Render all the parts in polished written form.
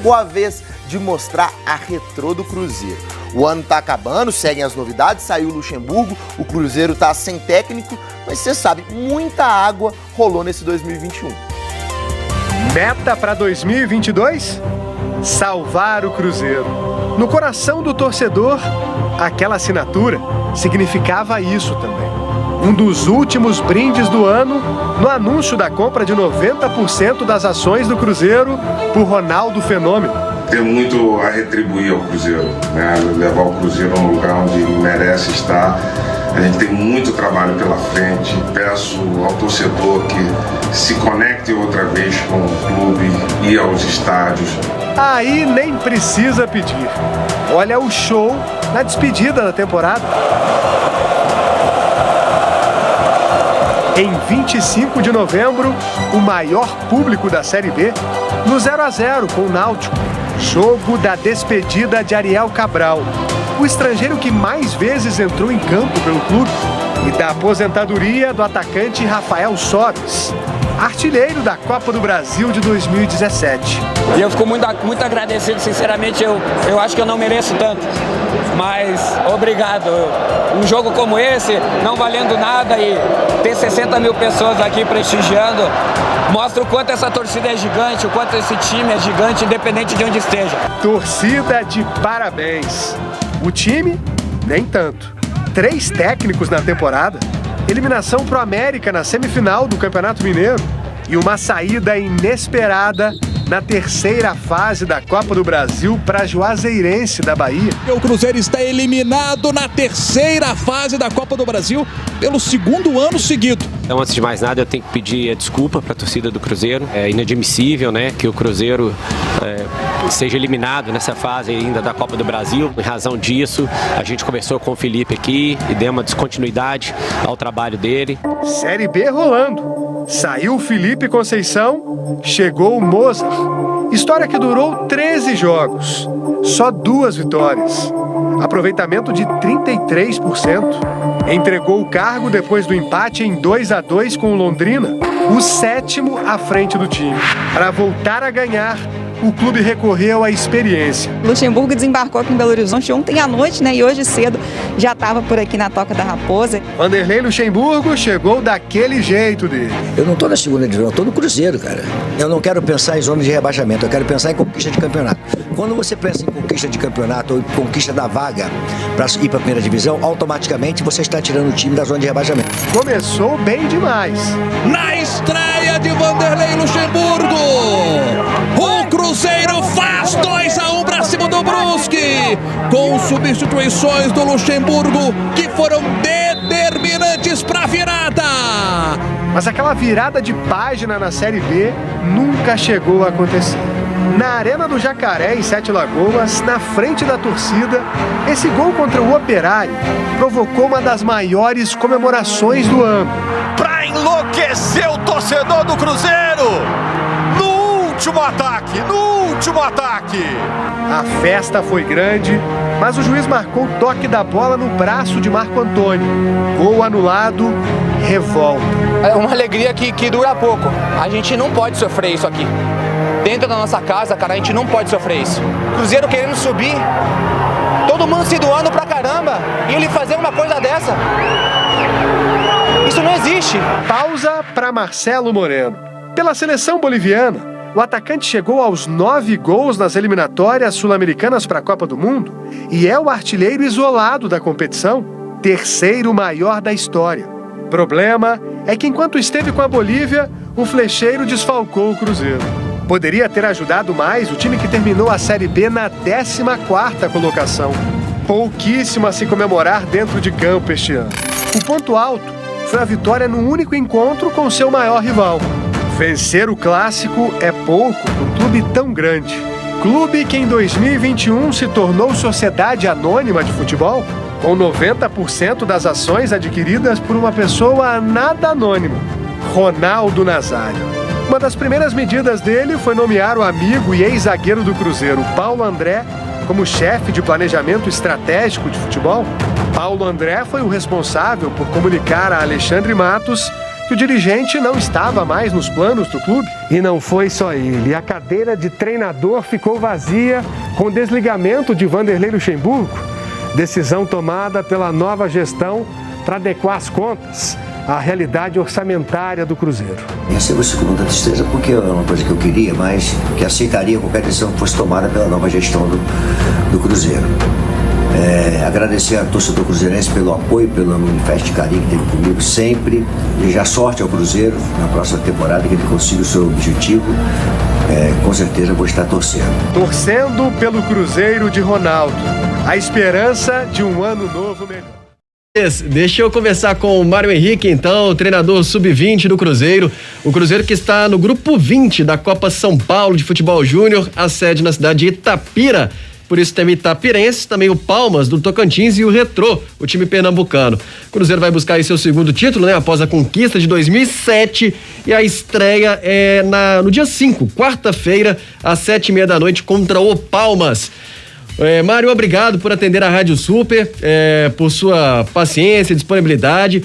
chegou a vez de mostrar a retrô do Cruzeiro. O ano tá acabando, seguem as novidades, saiu o Luxemburgo, o Cruzeiro tá sem técnico, mas você sabe, muita água rolou nesse 2021. Meta para 2022? Salvar o Cruzeiro. No coração do torcedor, aquela assinatura significava isso também. Um dos últimos brindes do ano, no anúncio da compra de 90% das ações do Cruzeiro por Ronaldo Fenômeno. Tem muito a retribuir ao Cruzeiro, né? Levar o Cruzeiro a um lugar onde merece estar. A gente tem muito trabalho pela frente. Peço ao torcedor que se conecte outra vez com o clube, ir aos estádios. Aí nem precisa pedir. Olha o show na despedida da temporada. Em 25 de novembro, o maior público da Série B, no 0-0 com o Náutico. Jogo da despedida de Ariel Cabral, o estrangeiro que mais vezes entrou em campo pelo clube, e da aposentadoria do atacante Rafael Sobis, artilheiro da Copa do Brasil de 2017. E eu fico muito agradecido, sinceramente, eu acho que eu não mereço tanto, mas obrigado. Um jogo como esse, não valendo nada, e ter 60 mil pessoas aqui prestigiando, mostra o quanto essa torcida é gigante, o quanto esse time é gigante, independente de onde esteja. Torcida de parabéns. O time, nem tanto. 3 técnicos na temporada, eliminação pro América na semifinal do Campeonato Mineiro e uma saída inesperada na terceira fase da Copa do Brasil para Juazeirense da Bahia. O Cruzeiro está eliminado na terceira fase da Copa do Brasil pelo segundo ano seguido. Então, antes de mais nada, eu tenho que pedir desculpa para a torcida do Cruzeiro. É inadmissível, né, que o Cruzeiro seja eliminado nessa fase ainda da Copa do Brasil. Em razão disso, a gente conversou com o Felipe aqui e deu uma descontinuidade ao trabalho dele. Série B rolando. Saiu o Felipe Conceição, chegou o Mozart. História que durou 13 jogos, só 2 vitórias. Aproveitamento de 33%. Entregou o cargo depois do empate em 2-2 com o Londrina, o 7º à frente do time. Para voltar a ganhar, o clube recorreu à experiência. Luxemburgo desembarcou aqui em Belo Horizonte ontem à noite, né? E hoje cedo já estava por aqui na Toca da Raposa. Vanderlei Luxemburgo chegou daquele jeito dele. Eu não estou na segunda divisão, eu estou no Cruzeiro, cara. Eu não quero pensar em zona de rebaixamento, eu quero pensar em conquista de campeonato. Quando você pensa em conquista de campeonato ou em conquista da vaga para ir para a primeira divisão, automaticamente você está tirando o time da zona de rebaixamento. Começou bem demais. Na estreia de Vanderlei Luxemburgo, o Cruzeiro faz 2-1 para cima do Brusque, com substituições do Luxemburgo que foram determinantes para a virada. Mas aquela virada de página na Série B nunca chegou a acontecer. Na Arena do Jacaré, em Sete Lagoas, na frente da torcida, esse gol contra o Operário provocou uma das maiores comemorações do ano. Pra enlouquecer o torcedor do Cruzeiro! No último ataque! A festa foi grande, mas o juiz marcou o toque da bola no braço de Marco Antônio. Gol anulado, revolta. É uma alegria que dura pouco. A gente não pode sofrer isso aqui. Dentro da nossa casa, cara, a gente não pode sofrer isso. Cruzeiro querendo subir, todo mundo se doando pra caramba, e ele fazer uma coisa dessa. Isso não existe. Pausa para Marcelo Moreno. Pela seleção boliviana, o atacante chegou aos 9 gols nas eliminatórias sul-americanas para a Copa do Mundo e é o artilheiro isolado da competição, 3º maior da história. Problema é que enquanto esteve com a Bolívia, o flecheiro desfalcou o Cruzeiro. Poderia ter ajudado mais o time que terminou a Série B na 14ª colocação. Pouquíssimo a se comemorar dentro de campo este ano. O ponto alto foi a vitória no único encontro com seu maior rival. Vencer o clássico é pouco para um clube tão grande. Clube que em 2021 se tornou sociedade anônima de futebol, com 90% das ações adquiridas por uma pessoa nada anônima, Ronaldo Nazário. Uma das primeiras medidas dele foi nomear o amigo e ex-zagueiro do Cruzeiro, Paulo André, como chefe de planejamento estratégico de futebol. Paulo André foi o responsável por comunicar a Alexandre Matos que o dirigente não estava mais nos planos do clube. E não foi só ele. A cadeira de treinador ficou vazia com o desligamento de Vanderlei Luxemburgo. Decisão tomada pela nova gestão para adequar as contas à realidade orçamentária do Cruzeiro. Recebo isso com muita tristeza porque é uma coisa que eu queria, mas que aceitaria qualquer decisão que fosse tomada pela nova gestão do Cruzeiro. Agradecer a torcedor cruzeirense pelo apoio, pelo manifesto de carinho que teve comigo sempre. Desejar sorte ao Cruzeiro na próxima temporada, que ele consiga o seu objetivo. Com certeza vou estar torcendo. Torcendo pelo Cruzeiro de Ronaldo. A esperança de um ano novo melhor. Deixa eu conversar com o Mário Henrique, então, treinador sub-20 do Cruzeiro. O Cruzeiro que está no grupo 20 da Copa São Paulo de Futebol Júnior, a sede na cidade de Itapira. Por isso tem Itapirense, também o Palmas do Tocantins e o Retrô, o time pernambucano. O Cruzeiro vai buscar aí seu segundo título, né? Após a conquista de 2007, e a estreia é no dia 5, quarta-feira, às 7h30 da noite, contra o Palmas. Mário, obrigado por atender a Rádio Super, por sua paciência e disponibilidade.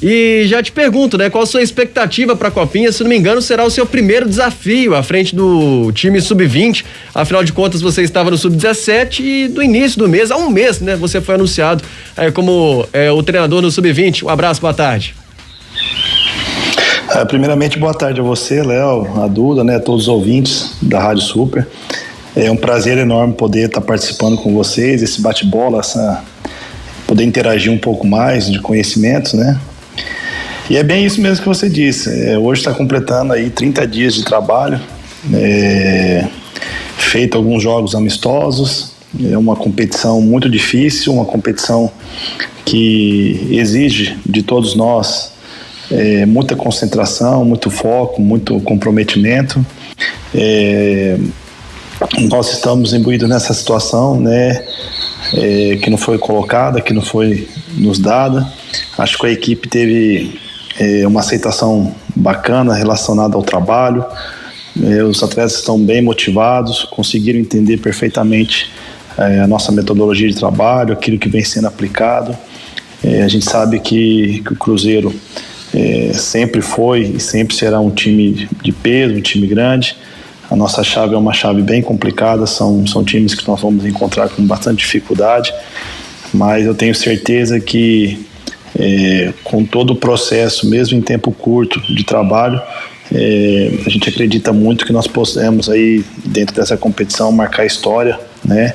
E já te pergunto, né, qual a sua expectativa para a Copinha? Se não me engano, será o seu primeiro desafio à frente do time sub-20. Afinal de contas, você estava no sub-17 e do início do mês, há um mês, né, você foi anunciado como o treinador no sub-20. Um abraço, boa tarde. Primeiramente, boa tarde a você, Léo, a Duda, né, a todos os ouvintes da Rádio Super. É um prazer enorme poder estar participando com vocês, esse bate-bola, poder interagir um pouco mais de conhecimentos, né? E é bem isso mesmo que você disse. Hoje está completando aí 30 dias de trabalho, feito alguns jogos amistosos. É uma competição muito difícil, uma competição que exige de todos nós muita concentração, muito foco, muito comprometimento. Nós estamos imbuídos nessa situação, né, que não foi colocada, que não foi nos dada. Acho que a equipe teve uma aceitação bacana relacionada ao trabalho. Os atletas estão bem motivados, conseguiram entender perfeitamente a nossa metodologia de trabalho, aquilo que vem sendo aplicado. A gente sabe que o Cruzeiro sempre foi e sempre será um time de peso, um time grande. A nossa chave é uma chave bem complicada, são times que nós vamos encontrar com bastante dificuldade, mas eu tenho certeza que com todo o processo, mesmo em tempo curto de trabalho, a gente acredita muito que nós possamos aí, dentro dessa competição, marcar história, né?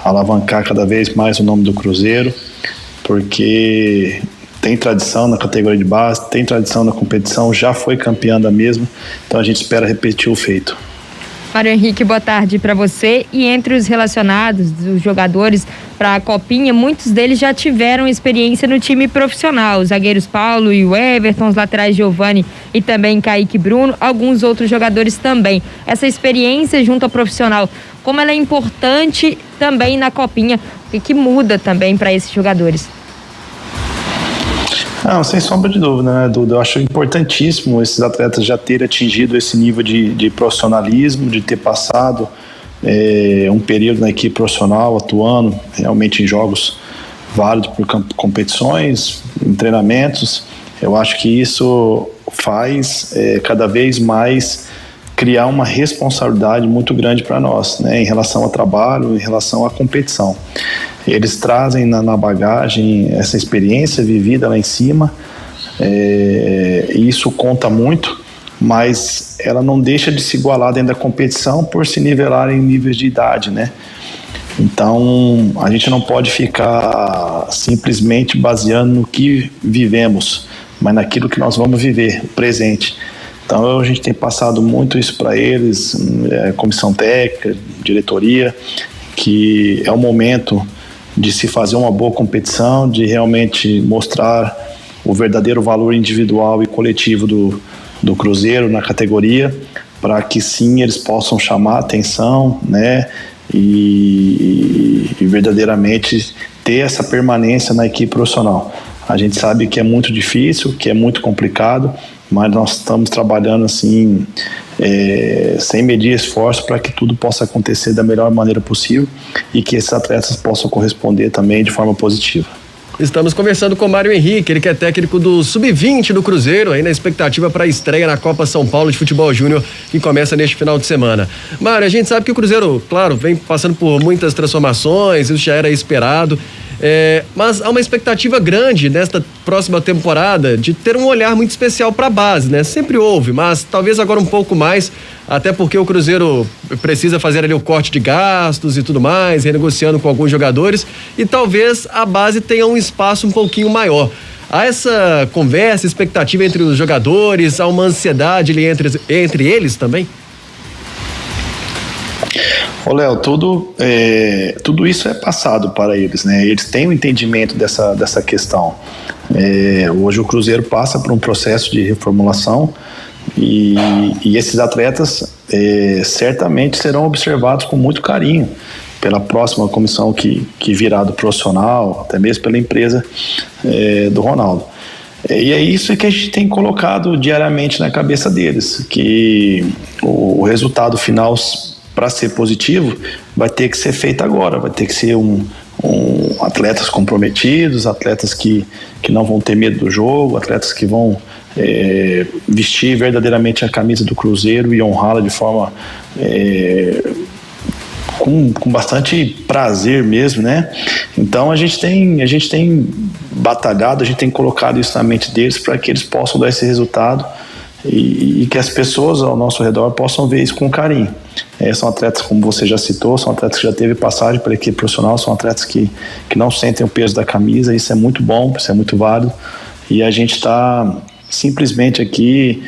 Alavancar cada vez mais o nome do Cruzeiro, porque tem tradição na categoria de base, tem tradição na competição, já foi campeã da mesma, então a gente espera repetir o feito. Mário Henrique, boa tarde para você. E entre os relacionados, os jogadores para a Copinha, muitos deles já tiveram experiência no time profissional. Os zagueiros Paulo e o Everton, os laterais Giovani e também Kaique Bruno, alguns outros jogadores também. Essa experiência junto ao profissional, como ela é importante também na Copinha, o que muda também para esses jogadores? Não, sem sombra de dúvida, né, Duda? Eu acho importantíssimo esses atletas já terem atingido esse nível de profissionalismo, de ter passado um período na equipe profissional, atuando realmente em jogos válidos por competições, em treinamentos. Eu acho que isso faz cada vez mais criar uma responsabilidade muito grande para nós, né, em relação ao trabalho, em relação à competição. Eles trazem na bagagem essa experiência vivida lá em cima, e isso conta muito, mas ela não deixa de se igualar dentro da competição por se nivelar em níveis de idade, né? Então, a gente não pode ficar simplesmente baseando no que vivemos, mas naquilo que nós vamos viver, o presente. Então, a gente tem passado muito isso para eles, comissão técnica, diretoria, que é o momento de se fazer uma boa competição, de realmente mostrar o verdadeiro valor individual e coletivo do Cruzeiro na categoria, para que sim eles possam chamar a atenção, né, e verdadeiramente ter essa permanência na equipe profissional. A gente sabe que é muito difícil, que é muito complicado, mas nós estamos trabalhando assim, sem medir esforço, para que tudo possa acontecer da melhor maneira possível e que esses atletas possam corresponder também de forma positiva. Estamos conversando com o Mário Henrique, ele que é técnico do Sub-20 do Cruzeiro, aí na expectativa para a estreia na Copa São Paulo de Futebol Júnior, que começa neste final de semana. Mário, a gente sabe que o Cruzeiro, claro, vem passando por muitas transformações, isso já era esperado, mas há uma expectativa grande nesta próxima temporada de ter um olhar muito especial para a base, né? Sempre houve, mas talvez agora um pouco mais, até porque o Cruzeiro precisa fazer ali o corte de gastos e tudo mais, renegociando com alguns jogadores, e talvez a base tenha um espaço um pouquinho maior. Há essa conversa, expectativa entre os jogadores, há uma ansiedade ali entre eles também? Ô Léo, tudo isso é passado para eles, né? Eles têm um entendimento dessa questão. Hoje o Cruzeiro passa por um processo de reformulação e esses atletas certamente serão observados com muito carinho pela próxima comissão que virá do profissional, até mesmo pela empresa do Ronaldo. E é isso que a gente tem colocado diariamente na cabeça deles, que o resultado final, para ser positivo, vai ter que ser feito agora, vai ter que ser atletas comprometidos, atletas que não vão ter medo do jogo, atletas que vão vestir verdadeiramente a camisa do Cruzeiro e honrá-la de forma com bastante prazer mesmo, né? Então a gente tem batalhado, a gente tem colocado isso na mente deles para que eles possam dar esse resultado e que as pessoas ao nosso redor possam ver isso com carinho. São atletas, como você já citou, são atletas que já teve passagem pela equipe profissional, são atletas que não sentem o peso da camisa. Isso é muito bom, isso é muito válido, e a gente está simplesmente aqui,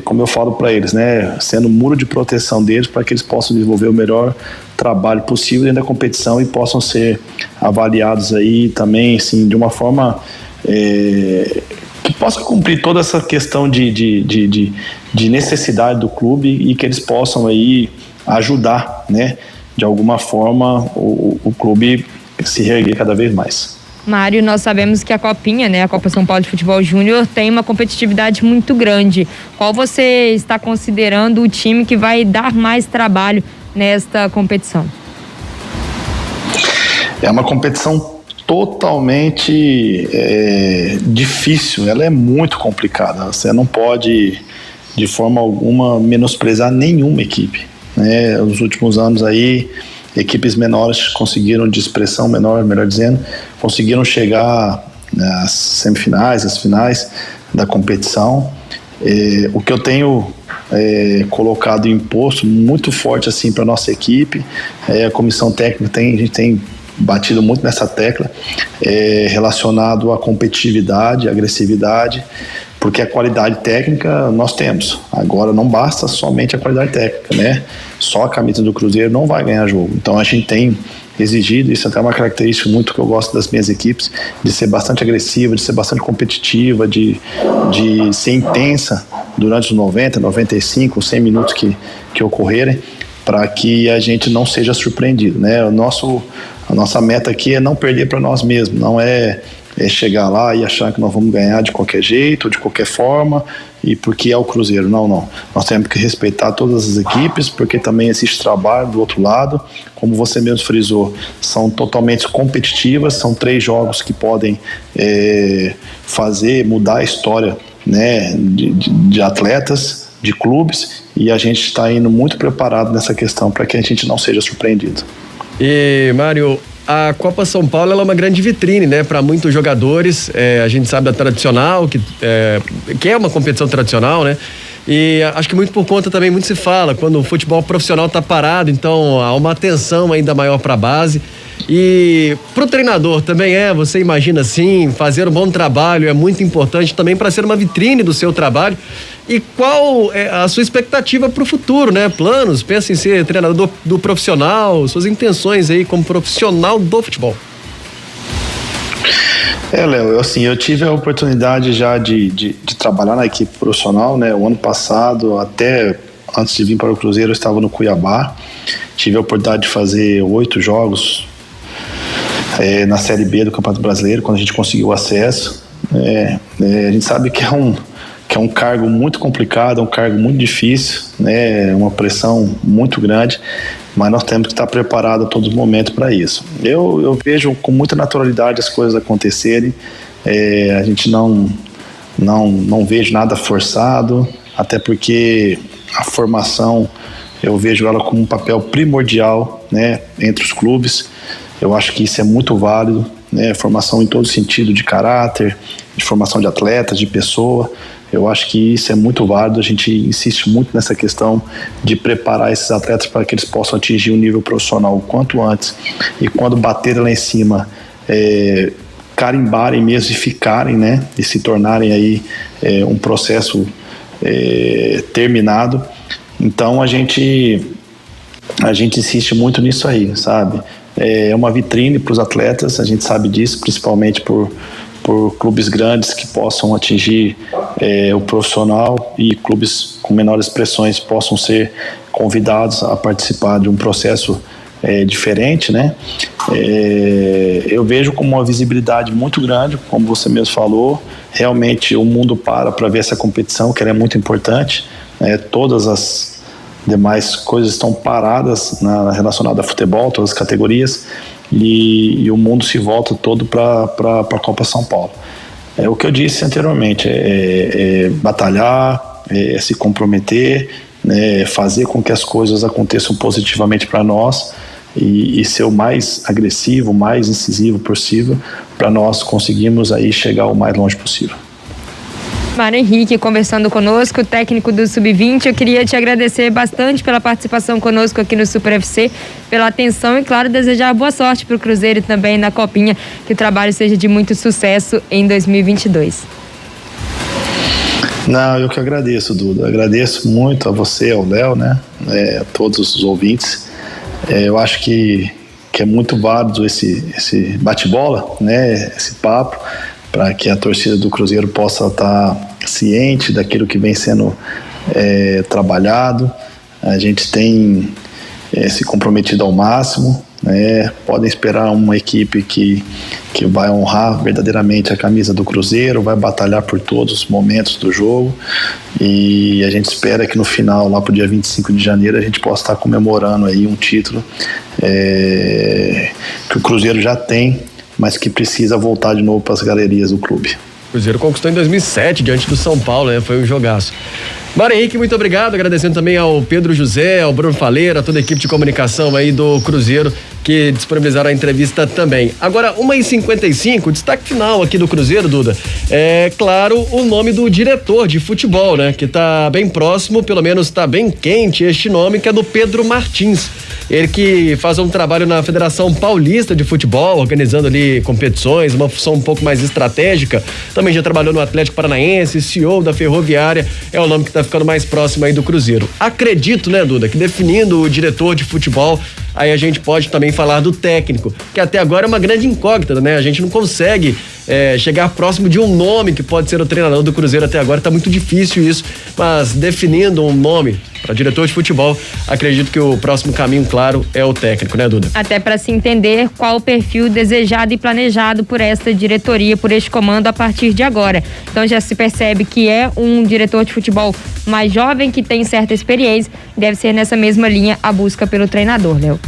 como eu falo para eles, né, sendo um muro de proteção deles para que eles possam desenvolver o melhor trabalho possível dentro da competição e possam ser avaliados aí também, assim, de uma forma que possa cumprir toda essa questão de necessidade do clube e que eles possam aí ajudar, né, de alguma forma o clube se reerguer cada vez mais. Mário, nós sabemos que a Copinha, né, a Copa São Paulo de Futebol Júnior, tem uma competitividade muito grande. Qual você está considerando o time que vai dar mais trabalho nesta competição? É uma competição totalmente difícil, ela é muito complicada. Você não pode, de forma alguma, menosprezar nenhuma equipe, né? Nos últimos anos aí, equipes menores conseguiram, de expressão menor, melhor dizendo, conseguiram chegar às semifinais, às finais da competição. O que eu tenho colocado em imposto muito forte assim para nossa equipe, a comissão técnica a gente tem batido muito nessa tecla, relacionado à competitividade, à agressividade, porque a qualidade técnica nós temos. Agora não basta somente a qualidade técnica, né? Só a camisa do Cruzeiro não vai ganhar jogo. Então a gente tem exigido, isso é até uma característica muito que eu gosto das minhas equipes, de ser bastante agressiva, de ser bastante competitiva, de ser intensa durante os 90, 95, 100 minutos que ocorrerem, para que a gente não seja surpreendido, né? A nossa meta aqui é não perder para nós mesmos, não é chegar lá e achar que nós vamos ganhar de qualquer jeito, ou de qualquer forma, e porque é o Cruzeiro. Não. Nós temos que respeitar todas as equipes, porque também existe trabalho do outro lado. Como você mesmo frisou, são totalmente competitivas, são 3 jogos que podem mudar a história, né, de atletas, de clubes, e a gente está indo muito preparado nessa questão para que a gente não seja surpreendido. E, Mário, a Copa São Paulo ela é uma grande vitrine, né, para muitos jogadores. A gente sabe da tradicional, que é uma competição tradicional, né? E acho que muito por conta também, muito se fala, quando o futebol profissional está parado, então há uma atenção ainda maior para a base. E pro treinador também você imagina assim, fazer um bom trabalho é muito importante também para ser uma vitrine do seu trabalho. E qual é a sua expectativa para o futuro, né? Planos, pensa em ser treinador do profissional, suas intenções aí como profissional do futebol. Léo, eu tive a oportunidade já de trabalhar na equipe profissional, né? O ano passado, até antes de vir para o Cruzeiro, eu estava no Cuiabá. Tive a oportunidade de fazer 8 jogos na Série B do Campeonato Brasileiro, quando a gente conseguiu o acesso. A gente sabe que é um cargo muito complicado, é um cargo muito difícil, né? Uma pressão muito grande, mas nós temos que estar preparados a todo momento para isso. Eu vejo com muita naturalidade as coisas acontecerem, a gente não vejo nada forçado, até porque a formação eu vejo ela como um papel primordial, né, entre os clubes. Eu acho que isso é muito válido, né, formação em todo sentido, de caráter, de formação de atletas, de pessoa. Eu acho que isso é muito válido, a gente insiste muito nessa questão de preparar esses atletas para que eles possam atingir um nível profissional o quanto antes, e quando baterem lá em cima, carimbarem mesmo e ficarem, né, e se tornarem aí um processo terminado. Então a gente insiste muito nisso aí, sabe? É uma vitrine para os atletas, a gente sabe disso, principalmente por clubes grandes que possam atingir o profissional, e clubes com menores pressões possam ser convidados a participar de um processo diferente, né? Eu vejo como uma visibilidade muito grande, como você mesmo falou. Realmente o mundo para ver essa competição, que ela é muito importante, né? Todas as demais coisas estão paradas relacionadas a futebol, todas as categorias, e o mundo se volta todo para a Copa São Paulo. É o que eu disse anteriormente, batalhar, se comprometer, né, fazer com que as coisas aconteçam positivamente para nós, e ser o mais agressivo, o mais incisivo possível, para nós conseguirmos aí chegar o mais longe possível. Mário Henrique conversando conosco, técnico do Sub-20. Eu queria te agradecer bastante pela participação conosco aqui no Super FC, pela atenção, e claro, desejar boa sorte para o Cruzeiro e também na Copinha, que o trabalho seja de muito sucesso em 2022. Não, eu que agradeço, Duda. Agradeço muito a você, ao Léo, né? A todos os ouvintes. Eu acho que é muito válido esse bate-bola, né? Esse papo, para que a torcida do Cruzeiro possa estar ciente daquilo que vem sendo trabalhado. A gente tem se comprometido ao máximo, né? Podem esperar uma equipe que vai honrar verdadeiramente a camisa do Cruzeiro, vai batalhar por todos os momentos do jogo, e a gente espera que no final, lá para o dia 25 de janeiro, a gente possa estar comemorando aí um título que o Cruzeiro já tem, mas que precisa voltar de novo para as galerias do clube. O Cruzeiro conquistou em 2007 diante do São Paulo, né? Foi um jogaço. Mário Henrique, muito obrigado, agradecendo também ao Pedro José, ao Bruno Faleira, a toda a equipe de comunicação aí do Cruzeiro, que disponibilizaram a entrevista também. Agora, 1h55, destaque final aqui do Cruzeiro, Duda, é claro o nome do diretor de futebol, né? Que tá bem próximo, pelo menos tá bem quente este nome, que é do Pedro Martins. Ele que faz um trabalho na Federação Paulista de Futebol, organizando ali competições, uma função um pouco mais estratégica. Também já trabalhou no Atlético Paranaense, CEO da Ferroviária, é o nome que tá ficando mais próximo aí do Cruzeiro. Acredito, né, Duda, que definindo o diretor de futebol, aí a gente pode também falar do técnico, que até agora é uma grande incógnita, né? A gente não consegue chegar próximo de um nome que pode ser o treinador do Cruzeiro até agora, tá muito difícil isso, mas definindo um nome para diretor de futebol, acredito que o próximo caminho, claro, é o técnico, né, Duda? Até para se entender qual o perfil desejado e planejado por esta diretoria, por este comando a partir de agora. Então já se percebe que é um diretor de futebol mais jovem, que tem certa experiência, deve ser nessa mesma linha a busca pelo treinador, Léo.